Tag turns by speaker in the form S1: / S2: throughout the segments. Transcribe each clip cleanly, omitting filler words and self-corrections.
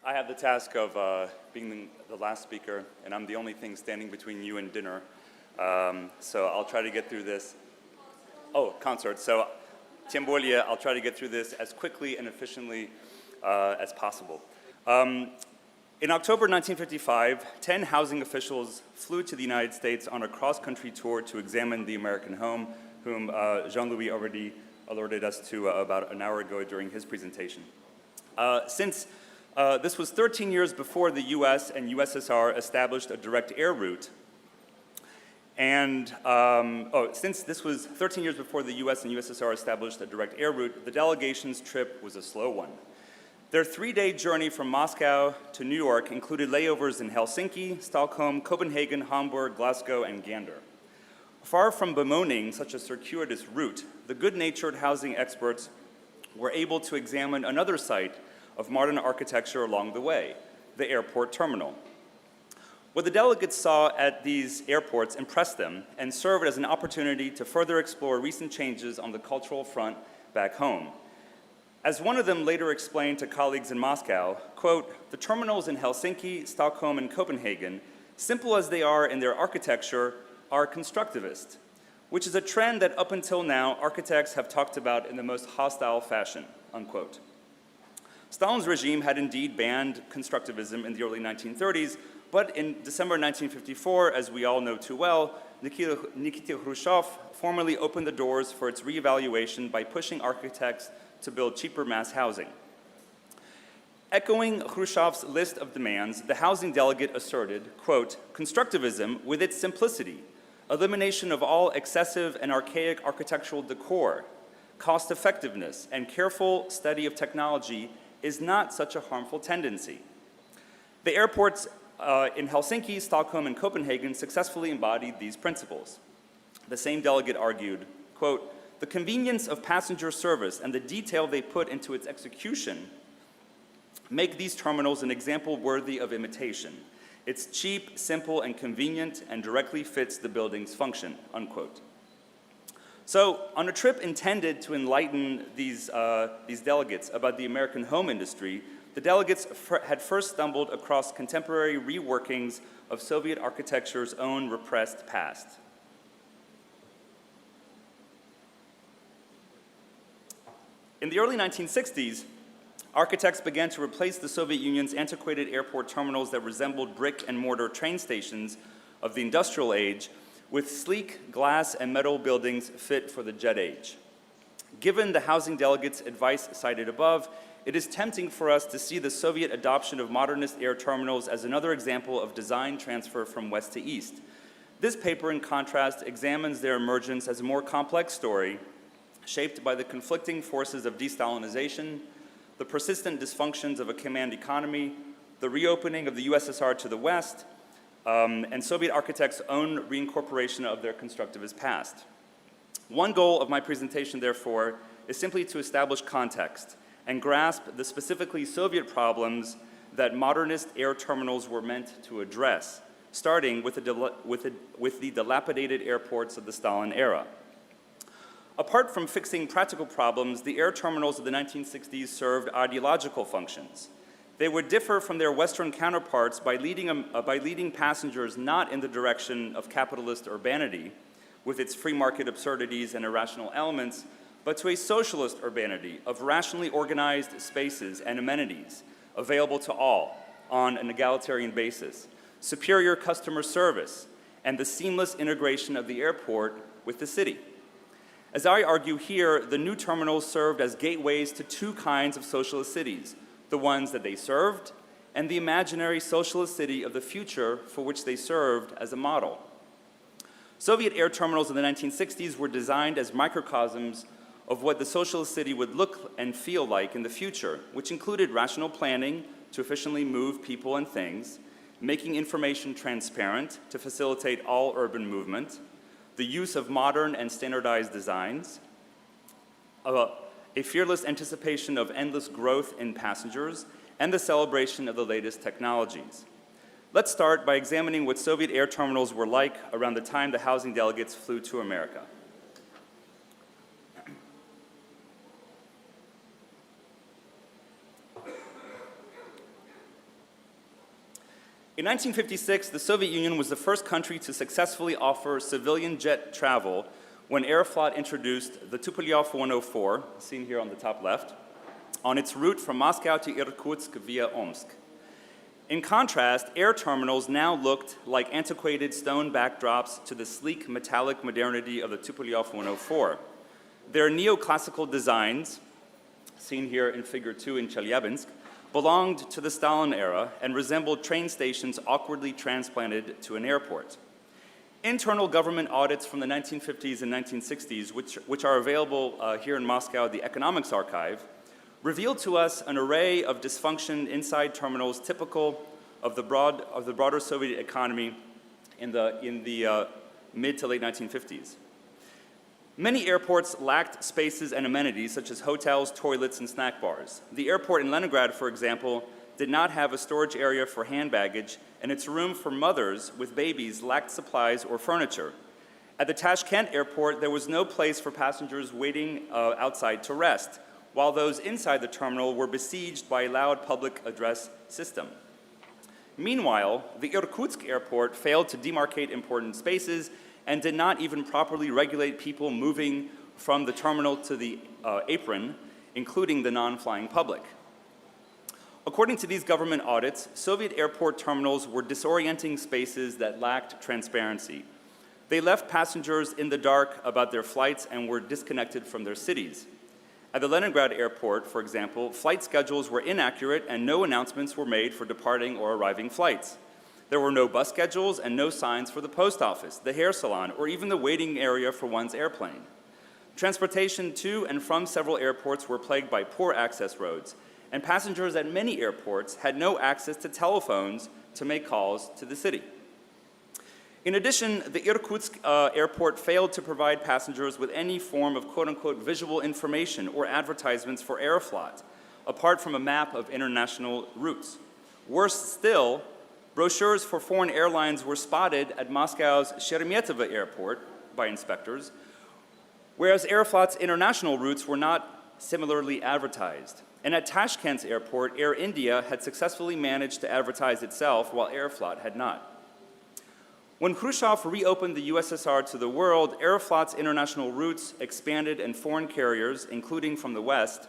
S1: I have the task of being the last speaker, and I'm the only thing standing between you and dinner. So I'll try to get through this. Oh, concert. So, Tiembolia, I'll try to get through this as quickly and efficiently as possible. In October 1955, 10 housing officials flew to the United States on a cross-country tour to examine the American home, whom Jean-Louis already alerted us to about an hour ago during his presentation. Since this was 13 years before the US and USSR established a direct air route, and since this was 13 years before the US and USSR established a direct air route, the delegation's trip was a slow one. Their 3-day journey from Moscow to New York included layovers in Helsinki, Stockholm, Copenhagen, Hamburg, Glasgow, and Gander. Far from bemoaning such a circuitous route, the good-natured housing experts were able to examine another site of modern architecture along the way, the airport terminal. What the delegates saw at these airports impressed them and served as an opportunity to further explore recent changes on the cultural front back home. As one of them later explained to colleagues in Moscow, quote, "The terminals in Helsinki, Stockholm, and Copenhagen, simple as they are in their architecture, are constructivist, which is a trend that up until now architects have talked about in the most hostile fashion," unquote. Stalin's regime had indeed banned constructivism in the early 1930s, but in December 1954, as we all know too well, Nikita Khrushchev formally opened the doors for its reevaluation by pushing architects to build cheaper mass housing. Echoing Khrushchev's list of demands, the housing delegate asserted, quote, "Constructivism, with its simplicity, elimination of all excessive and archaic architectural decor, cost-effectiveness, and careful study of technology is not such a harmful tendency." The airports in Helsinki, Stockholm, and Copenhagen successfully embodied these principles. The same delegate argued, quote, "The convenience of passenger service and the detail they put into its execution make these terminals an example worthy of imitation. It's cheap, simple, and convenient, and directly fits the building's function," unquote. So, on a trip intended to enlighten these delegates about the American home industry, the delegates had first stumbled across contemporary reworkings of Soviet architecture's own repressed past. In the early 1960s, architects began to replace the Soviet Union's antiquated airport terminals that resembled brick and mortar train stations of the industrial age with sleek glass and metal buildings fit for the jet age. Given the housing delegates' advice cited above, it is tempting for us to see the Soviet adoption of modernist air terminals as another example of design transfer from west to east. This paper, in contrast, examines their emergence as a more complex story shaped by the conflicting forces of de-Stalinization, the persistent dysfunctions of a command economy, the reopening of the USSR to the West, and Soviet architects' own reincorporation of their constructivist past. One goal of my presentation, therefore, is simply to establish context and grasp the specifically Soviet problems that modernist air terminals were meant to address, starting with the dilapidated airports of the Stalin era. Apart from fixing practical problems, the air terminals of the 1960s served ideological functions. They would differ from their Western counterparts by leading passengers not in the direction of capitalist urbanity, with its free market absurdities and irrational elements, but to a socialist urbanity of rationally organized spaces and amenities available to all on an egalitarian basis, superior customer service, and the seamless integration of the airport with the city. As I argue here, the new terminals served as gateways to two kinds of socialist cities, the ones that they served and the imaginary socialist city of the future for which they served as a model. Soviet air terminals in the 1960s were designed as microcosms of what the socialist city would look and feel like in the future, which included rational planning to efficiently move people and things, making information transparent to facilitate all urban movement, the use of modern and standardized designs, a fearless anticipation of endless growth in passengers, and the celebration of the latest technologies. Let's start by examining what Soviet air terminals were like around the time the housing delegates flew to America. In 1956, the Soviet Union was the first country to successfully offer civilian jet travel when Aeroflot introduced the Tupolev 104, seen here on the top left, on its route from Moscow to Irkutsk via Omsk. In contrast, air terminals now looked like antiquated stone backdrops to the sleek metallic modernity of the Tupolev 104. Their neoclassical designs, seen here in figure 2 in Chelyabinsk, belonged to the Stalin era and resembled train stations awkwardly transplanted to an airport. Internal government audits from the 1950s and 1960s, which are available here in Moscow at the Economics Archive, revealed to us an array of dysfunction inside terminals typical of the broader Soviet economy in the mid to late 1950s. Many airports lacked spaces and amenities such as hotels, toilets, and snack bars. The airport in Leningrad, for example, did not have a storage area for hand baggage, and its room for mothers with babies lacked supplies or furniture. At the Tashkent airport, there was no place for passengers waiting outside to rest, while those inside the terminal were besieged by a loud public address system. Meanwhile, the Irkutsk airport failed to demarcate important spaces and did not even properly regulate people moving from the terminal to the apron, including the non-flying public. According to these government audits, Soviet airport terminals were disorienting spaces that lacked transparency. They left passengers in the dark about their flights and were disconnected from their cities. At the Leningrad airport, for example, flight schedules were inaccurate and no announcements were made for departing or arriving flights. There were no bus schedules and no signs for the post office, the hair salon, or even the waiting area for one's airplane. Transportation to and from several airports were plagued by poor access roads, and passengers at many airports had no access to telephones to make calls to the city. In addition, the Irkutsk airport failed to provide passengers with any form of quote-unquote visual information or advertisements for Aeroflot, apart from a map of international routes. Worse still, brochures for foreign airlines were spotted at Moscow's Sheremetyevo airport by inspectors, whereas Aeroflot's international routes were not similarly advertised. And at Tashkent's airport, Air India had successfully managed to advertise itself while Aeroflot had not. When Khrushchev reopened the USSR to the world, Aeroflot's international routes expanded and foreign carriers, including from the West,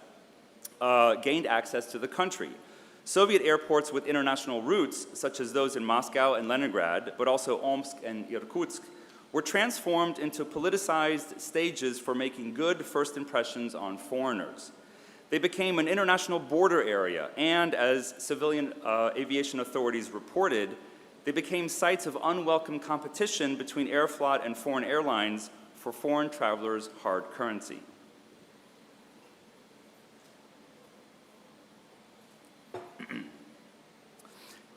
S1: gained access to the country. Soviet airports with international routes, such as those in Moscow and Leningrad, but also Omsk and Irkutsk, were transformed into politicized stages for making good first impressions on foreigners. They became an international border area, and as civilian aviation authorities reported, they became sites of unwelcome competition between Aeroflot and foreign airlines for foreign travelers' hard currency.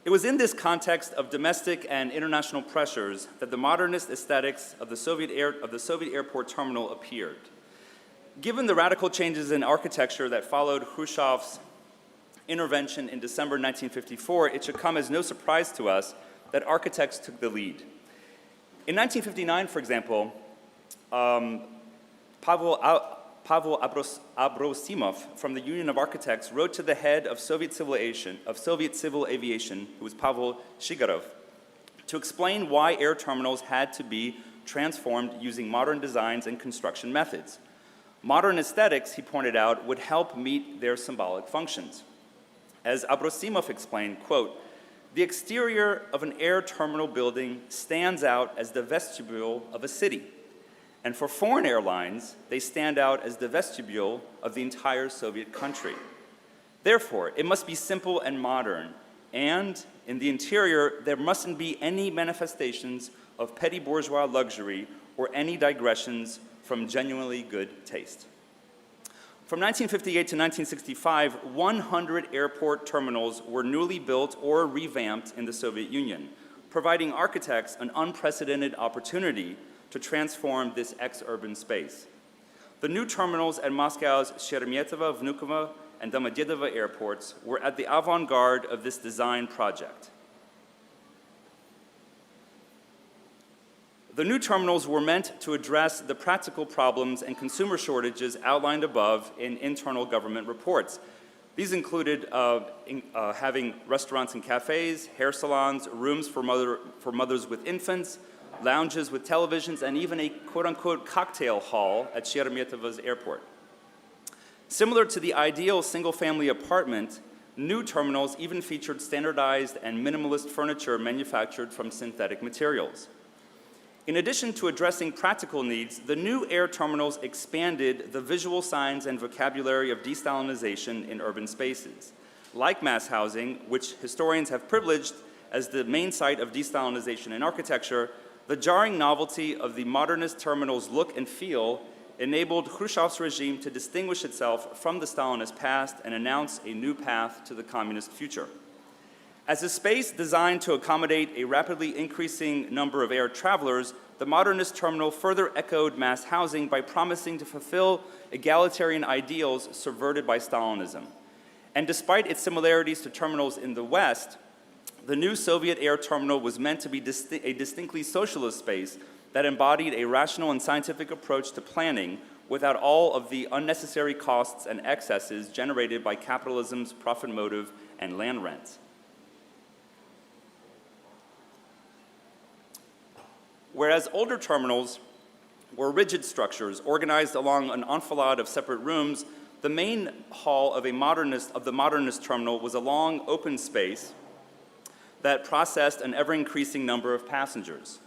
S1: It was in this context of domestic and international pressures that the modernist aesthetics of the Soviet airport terminal appeared. Given the radical changes in architecture that followed Khrushchev's intervention in December 1954, it should come as no surprise to us that architects took the lead. In 1959, for example, Pavel Abrosimov from the Union of Architects wrote to the head of Soviet civil aviation, who was Pavel Shigarov, to explain why air terminals had to be transformed using modern designs and construction methods. Modern aesthetics, he pointed out, would help meet their symbolic functions. As Abrosimov explained, quote, "The exterior of an air terminal building stands out as the vestibule of a city. And for foreign airlines, they stand out as the vestibule of the entire Soviet country. Therefore, it must be simple and modern, and in the interior, there mustn't be any manifestations of petty bourgeois luxury or any digressions from genuinely good taste." From 1958 to 1965, 100 airport terminals were newly built or revamped in the Soviet Union, providing architects an unprecedented opportunity to transform this ex-urban space. The new terminals at Moscow's Sheremetyevo, Vnukovo, and Domodedovo airports were at the avant-garde of this design project. The new terminals were meant to address the practical problems and consumer shortages outlined above in internal government reports. These included having restaurants and cafes, hair salons, rooms for mothers with infants, lounges with televisions, and even a quote-unquote cocktail hall at Sheremetyevo's airport. Similar to the ideal single-family apartment, new terminals even featured standardized and minimalist furniture manufactured from synthetic materials. In addition to addressing practical needs, the new air terminals expanded the visual signs and vocabulary of de-Stalinization in urban spaces. Like mass housing, which historians have privileged as the main site of de-Stalinization in architecture, the jarring novelty of the Modernist Terminal's look and feel enabled Khrushchev's regime to distinguish itself from the Stalinist past and announce a new path to the communist future. As a space designed to accommodate a rapidly increasing number of air travelers, the Modernist Terminal further echoed mass housing by promising to fulfill egalitarian ideals subverted by Stalinism. And despite its similarities to terminals in the West, the new Soviet air terminal was meant to be a distinctly socialist space that embodied a rational and scientific approach to planning without all of the unnecessary costs and excesses generated by capitalism's profit motive and land rent. Whereas older terminals were rigid structures organized along an enfilade of separate rooms, the main hall of the modernist terminal was a long open space that processed an ever-increasing number of passengers.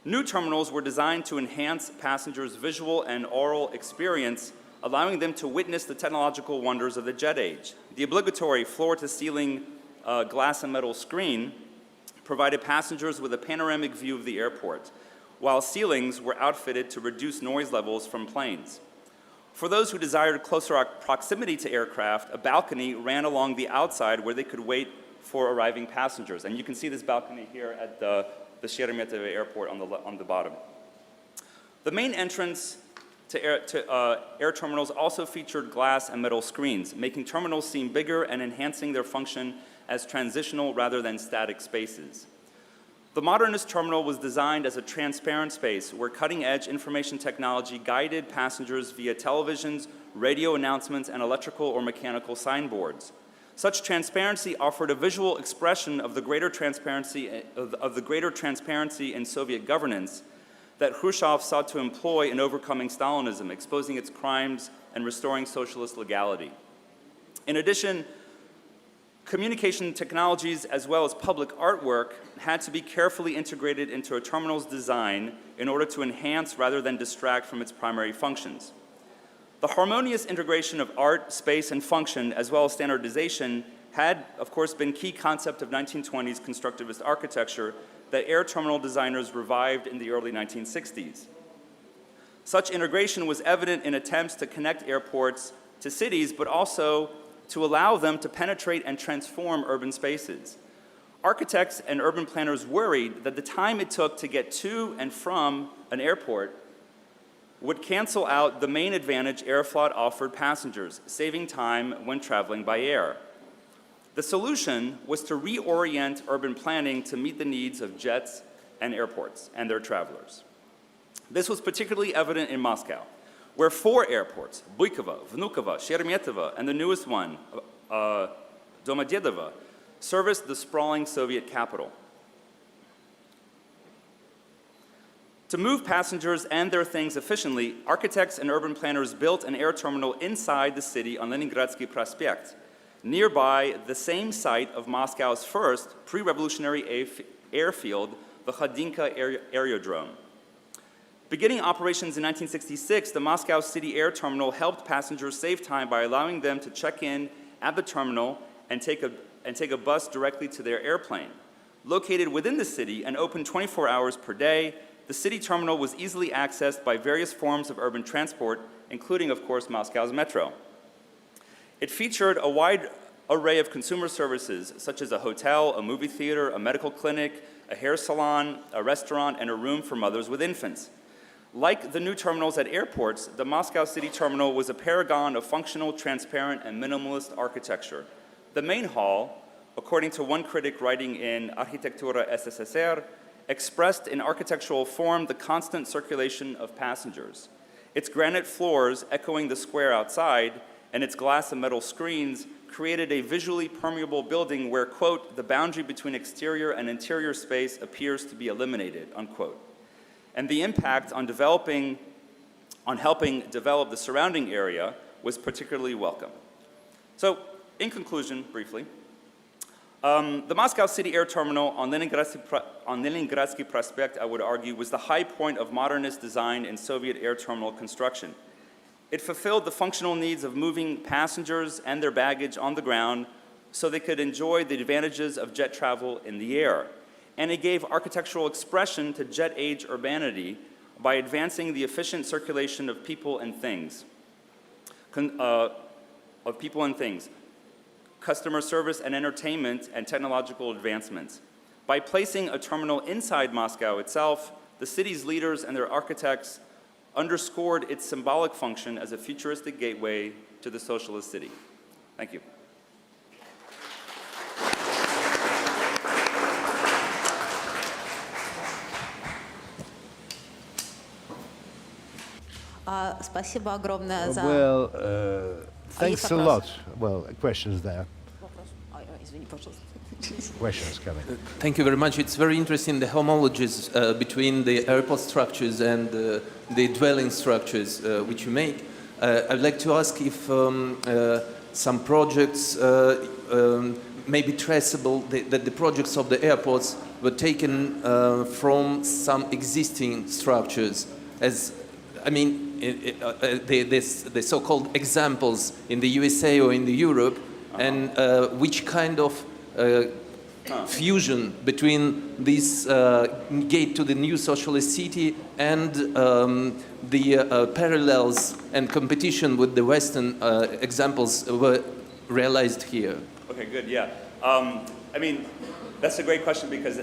S1: New terminals were designed to enhance passengers' visual and oral experience, allowing them to witness the technological wonders of the jet age. The obligatory floor-to-ceiling glass and metal screen provided passengers with a panoramic view of the airport, while ceilings were outfitted to reduce noise levels from planes. For those who desired closer proximity to aircraft, a balcony ran along the outside where they could wait for arriving passengers. And you can see this balcony here at the Sheremetyevo airport on the bottom. The main entrance to air terminals also featured glass and metal screens, making terminals seem bigger and enhancing their function as transitional rather than static spaces. The Modernist Terminal was designed as a transparent space where cutting-edge information technology guided passengers via televisions, radio announcements, and electrical or mechanical signboards. Such transparency offered a visual expression of the greater transparency in Soviet governance that Khrushchev sought to employ in overcoming Stalinism, exposing its crimes and restoring socialist legality. In addition, communication technologies as well as public artwork had to be carefully integrated into a terminal's design in order to enhance rather than distract from its primary functions. The harmonious integration of art, space, and function, as well as standardization, had, of course, been key concept of 1920s constructivist architecture that air terminal designers revived in the early 1960s. Such integration was evident in attempts to connect airports to cities, but also to allow them to penetrate and transform urban spaces. Architects and urban planners worried that the time it took to get to and from an airport would cancel out the main advantage Aeroflot offered passengers, saving time when traveling by air. The solution was to reorient urban planning to meet the needs of jets and airports and their travelers. This was particularly evident in Moscow, where 4 airports, Buikovo, Vnukovo, Sheremetyevo, and the newest one, Domodedovo, serviced the sprawling Soviet capital. To move passengers and their things efficiently, architects and urban planners built an air terminal inside the city on Leningradsky Prospect, nearby the same site of Moscow's first pre-revolutionary airfield, the Khodinka Aerodrome. Beginning operations in 1966, the Moscow City Air Terminal helped passengers save time by allowing them to check in at the terminal and take a bus directly to their airplane. Located within the city and open 24 hours per day, the city terminal was easily accessed by various forms of urban transport, including, of course, Moscow's metro. It featured a wide array of consumer services, such as a hotel, a movie theater, a medical clinic, a hair salon, a restaurant, and a room for mothers with infants. Like the new terminals at airports, the Moscow City Terminal was a paragon of functional, transparent, and minimalist architecture. The main hall, according to one critic writing in Architektura SSSR, expressed in architectural form the constant circulation of passengers. Its granite floors, echoing the square outside, and its glass and metal screens created a visually permeable building where, quote, the boundary between exterior and interior space appears to be eliminated, unquote. And the impact on helping develop the surrounding area was particularly welcome. So, in conclusion, briefly, the Moscow City Air Terminal on Leningradsky Prospect, I would argue, was the high point of modernist design in Soviet air terminal construction. It fulfilled the functional needs of moving passengers and their baggage on the ground so they could enjoy the advantages of jet travel in the air. And it gave architectural expression to jet-age urbanity by advancing the efficient circulation of people and things. Customer service and entertainment, and technological advancements. By placing a terminal inside Moscow itself, the city's leaders and their architects underscored its symbolic function as a futuristic gateway to the socialist city. Thank you.
S2: Спасибо огромное за...
S3: Well, thanks a lot. Well, questions there.
S2: Извини, пожалуйста.
S3: Questions coming.
S4: Thank you very much. It's very interesting, the homologies between the airport structures and the dwelling structures which you make. I'd like to ask if some projects may be traceable, that the projects of the airports were taken from some existing structures, as, I mean, the so-called examples in the USA or in the Europe, and which kind of fusion between this gate to the new socialist city and the parallels and competition with the Western examples were realized here?
S1: Okay, good, yeah. I mean, that's a great question because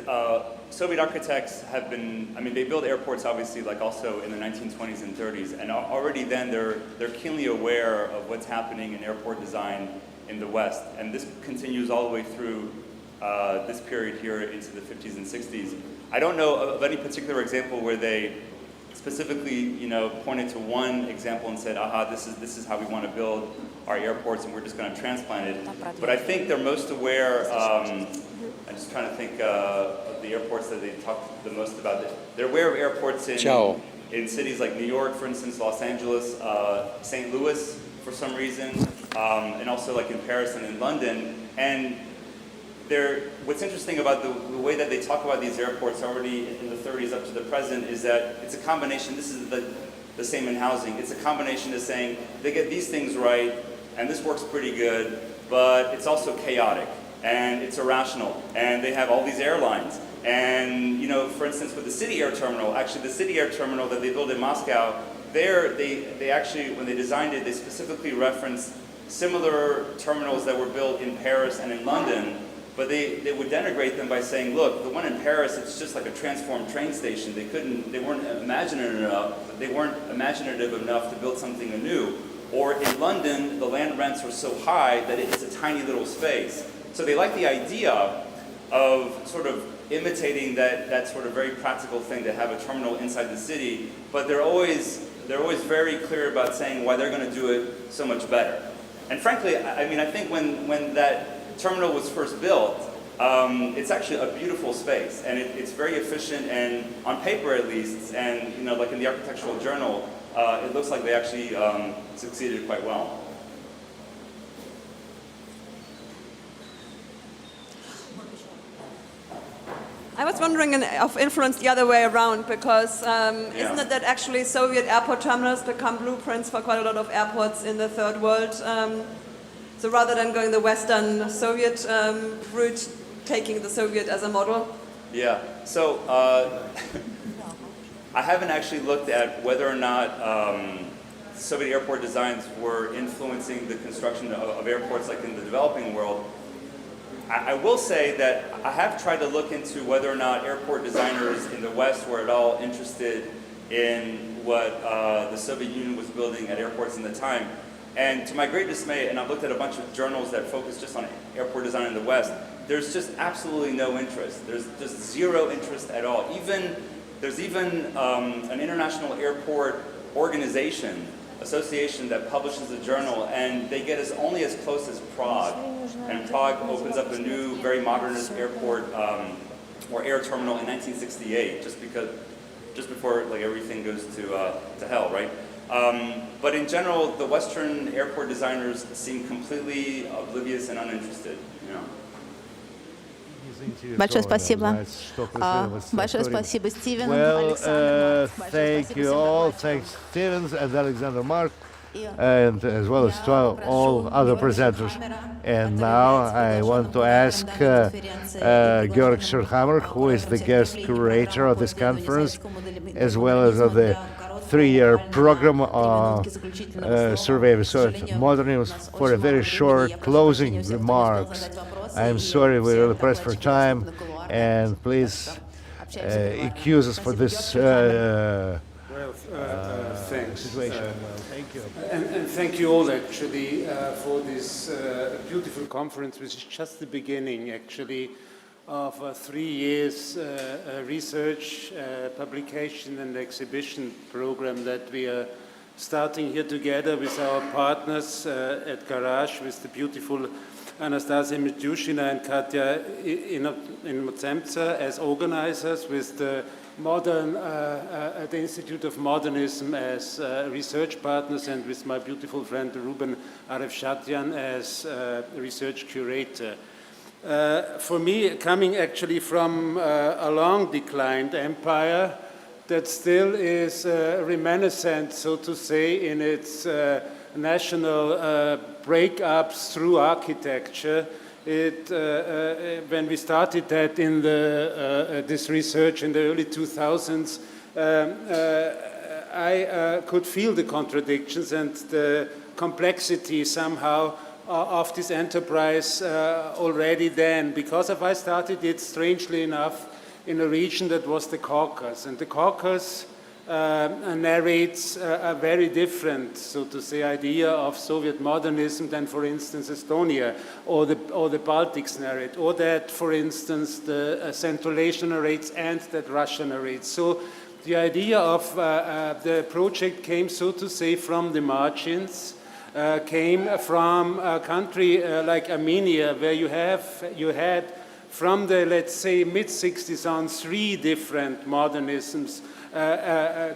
S1: Soviet architects have been, I mean, they built airports obviously like also in the 1920s and 30s, and already then they're keenly aware of what's happening in airport design in the West, and this continues all the way through this period here into the 50s and 60s. I don't know of any particular example where they specifically, you know, pointed to one example and said, aha, this is how we want to build our airports and we're just going to transplant it. But I think they're most aware, I'm just trying to think of the airports that they talk the most about. They're aware of airports in cities like New York, for instance, Los Angeles, St. Louis for some reason, and also like in Paris and in London. And what's interesting about the way that they talk about these airports already in the 30s up to the present is that it's a combination, this is the same in housing, it's a combination of saying they get these things right and this works pretty good, but it's also chaotic and it's irrational and they have all these airlines. And, you know, for instance, with the City Air Terminal, actually the City Air Terminal that they built in Moscow, they actually, when they designed it, they specifically referenced similar terminals that were built in Paris and in London. But they would denigrate them by saying, look, the one in Paris, it's just like a transformed train station. They weren't imaginative enough to build something anew. Or in London, the land rents were so high that it's a tiny little space. So they like the idea of sort of imitating that sort of very practical thing to have a terminal inside the city, but they're always very clear about saying why they're going to do it so much better. And frankly, I mean, I think when that terminal was first built, it's actually a beautiful space, and it's very efficient, and on paper at least, and you know, like in the Architectural Journal, it looks like they actually succeeded quite well.
S5: I was wondering of influence the other way around, because isn't it that actually Soviet airport terminals become blueprints for quite a lot of airports in the Third World? So rather than going the Western Soviet route, taking the Soviet as a model?
S1: Yeah, so I haven't actually looked at whether or not Soviet airport designs were influencing the construction of airports like in the developing world. I will say that I have tried to look into whether or not airport designers in the West were at all interested in what the Soviet Union was building at airports in the time. And to my great dismay, and I've looked at a bunch of journals that focus just on airport design in the West, there's just absolutely no interest. There's just zero interest at all. There's even an international airport organization association that publishes a journal, and they get only as close as Prague. And Prague opens up a new, very modernist airport or air terminal in 1968, just before like everything goes to hell, right? But in general, the Western airport designers seem completely oblivious and uninterested, you know?
S2: Большое спасибо. Большое спасибо, Стивен,
S3: Well,
S2: Александр, Марк. Большое
S3: thank
S2: спасибо
S3: you
S2: всем
S3: all.
S2: докладчикам.
S3: Thanks, Stevens and Alexander Mark,
S2: И
S3: and as well as to all other presenters. And now I want to ask Georg Schurhammer, who is the guest curator of this conference, as well as of the three-year program survey of modernism, for a very short closing remarks. I'm sorry we're really pressed for time, and please excuse us for this
S6: Thanks.
S3: situation. Thank you.
S6: And thank you all, actually, for this beautiful conference, which is just the beginning, actually, of a 3 years research, publication, and exhibition program that we are starting here together with our partners at Garage, with the beautiful Anastasia Mityushina and Katya Inozemtsa as organizers, with the the Institute of Modernism as research partners, and with my beautiful friend Ruben Arefshatian as research curator. For me, coming actually from a long declined empire that still is reminiscent, so to say, in its national breakups through architecture. When we started that in this research in the early 2000s, I could feel the contradictions and the complexity somehow of this enterprise already then, because I started it, strangely enough, in a region that was the Caucasus. And the Caucasus narrates a very different, so to say, idea of Soviet modernism than, for instance, Estonia or the Baltics narrate, or that, for instance, the Central Asia narrates and that Russia narrates. So the idea of the project came, so to say, from the margins, came from a country like Armenia, where you had from the, let's say, mid-60s on 3 different modernisms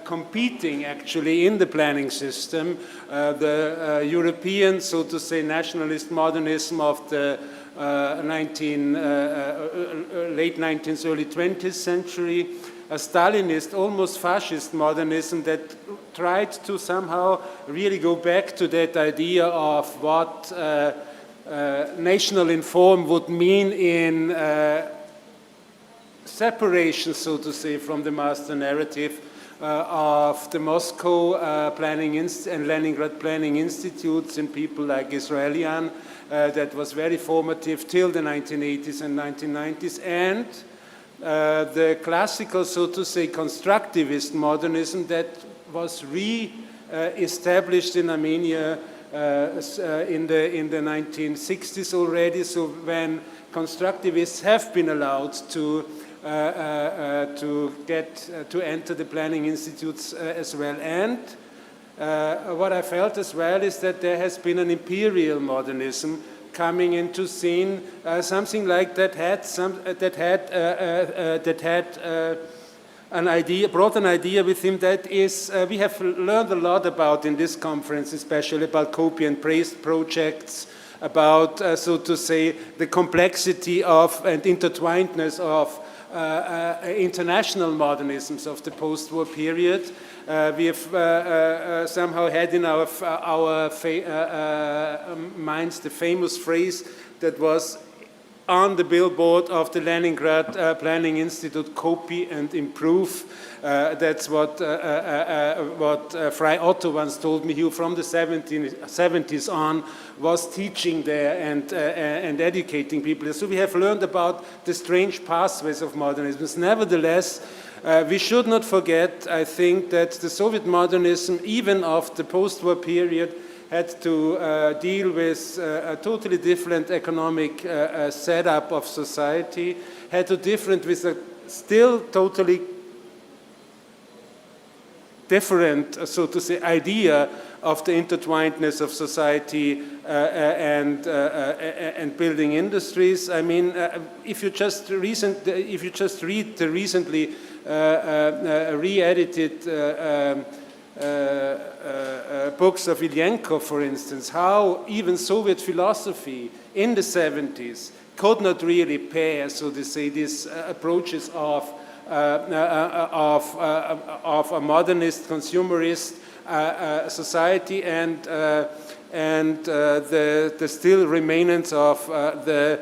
S6: competing actually in the planning system. The European, so to say, nationalist modernism of the late 19th, early 20th century, a Stalinist, almost fascist modernism that tried to somehow really go back to that idea of what national inform would mean in separation, so to say, from the master narrative of the Moscow planning and Leningrad planning institutes and people like Israelian, that was very formative till the 1980s and 1990s, and the classical, so to say, constructivist modernism that was re-established in Armenia in the 1960s already. So when constructivists have been allowed to enter the planning institutes as well. And what I felt as well is that there has been an imperial modernism coming into scene, something like that an idea, brought an idea with him that is, we have learned a lot about in this conference, especially about copy and paste projects, about, so to say, the complexity of and intertwinedness of international modernisms of the post-war period. We have somehow had in our minds the famous phrase that was on the billboard of the Leningrad Planning Institute: copy and improve. That's what Fry Otto once told me, who from the 70s on was teaching there and educating people. So we have learned about the strange pathways of modernism. Nevertheless, we should not forget, I think, that the Soviet modernism, even of the post-war period, had to deal with a totally different economic setup of society, had to different with a still totally different, so to say, idea of the intertwinedness of society and building industries. I mean, if you just read the recently re-edited books of Ilyenko, for instance, how even Soviet philosophy in the 70s could not really pair, so to say, these approaches of a modernist, consumerist society and the still remainings of the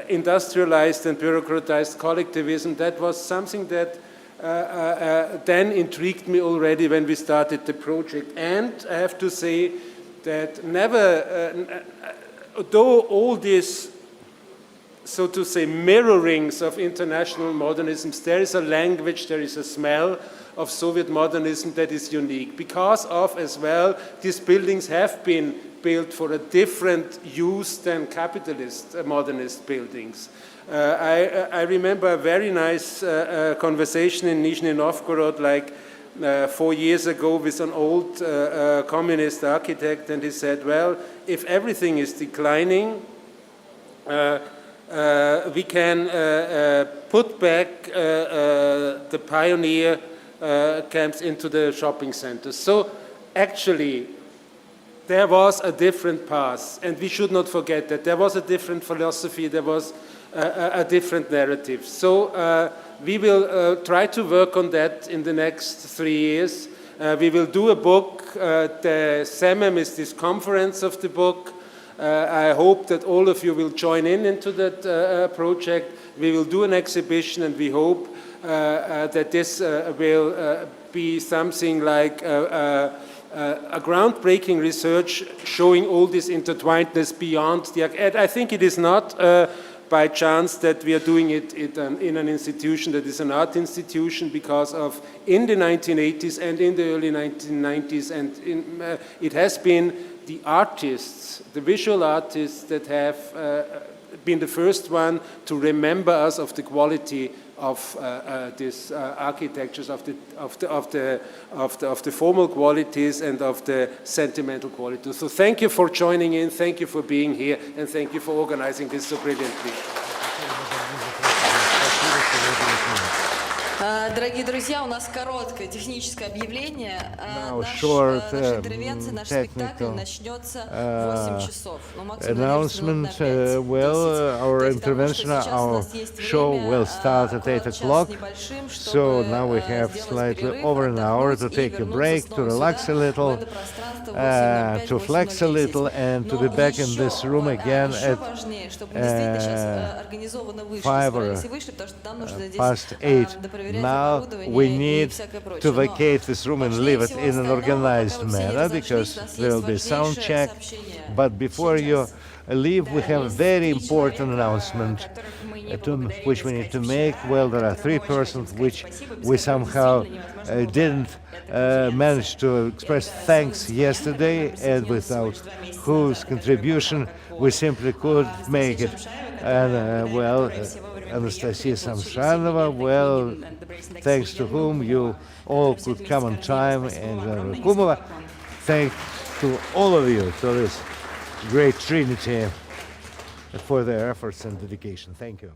S6: industrialized and bureaucratized collectivism. That was something that then intrigued me already when we started the project. And I have to say that never, though all these, so to say, mirrorings of international modernisms, there is a language, there is a smell of Soviet modernism that is unique, because of, as well, these buildings have been built for a different use than capitalist modernist buildings. I remember a very nice conversation in Nizhny Novgorod, like 4 years ago, with an old communist architect, and he said, well, if everything is declining, we can put back the pioneer camps into the shopping centers. So actually, there was a different path, and we should not forget that. There was a different philosophy, there was a different narrative. So we will try to work on that in the next 3 years. We will do a book. The SEMEM is this conference of the book. I hope that all of you will join into that project. We will do an exhibition, and we hope that this will be something like a groundbreaking research showing all this intertwinedness beyond the... And I think it is not by chance that we are doing it in an institution that is an art institution, because of in the 1980s and in the early 1990s, and it has been the artists, the visual artists, that have been the first one to remember us of the quality of these architectures, of the formal qualities and of the sentimental qualities. So thank you for joining in, thank you for being here, and thank you for organizing this so brilliantly.
S2: Дорогие друзья, у нас короткое техническое объявление.
S3: Наша
S2: интервенция, наш спектакль начнется в 8 часов.
S3: Announcement, our intervention, our show will start at 8 o'clock. So now we have slightly over an hour to take a break, to relax a little, to flex a little, and to be back in this room again at 5 or past 8. Now we need to vacate this room and leave it in an organized manner, because there will be sound check. But before you leave, we have a very important announcement which we need to make. Well, there are 3 persons which we somehow didn't manage to express thanks yesterday, and without whose contribution we simply couldn't make it. And Anastasia Samshanova, well, thanks to whom you all could come on time, and Kumova. Thanks to all of you, to this great trinity, for their efforts and dedication. Thank you.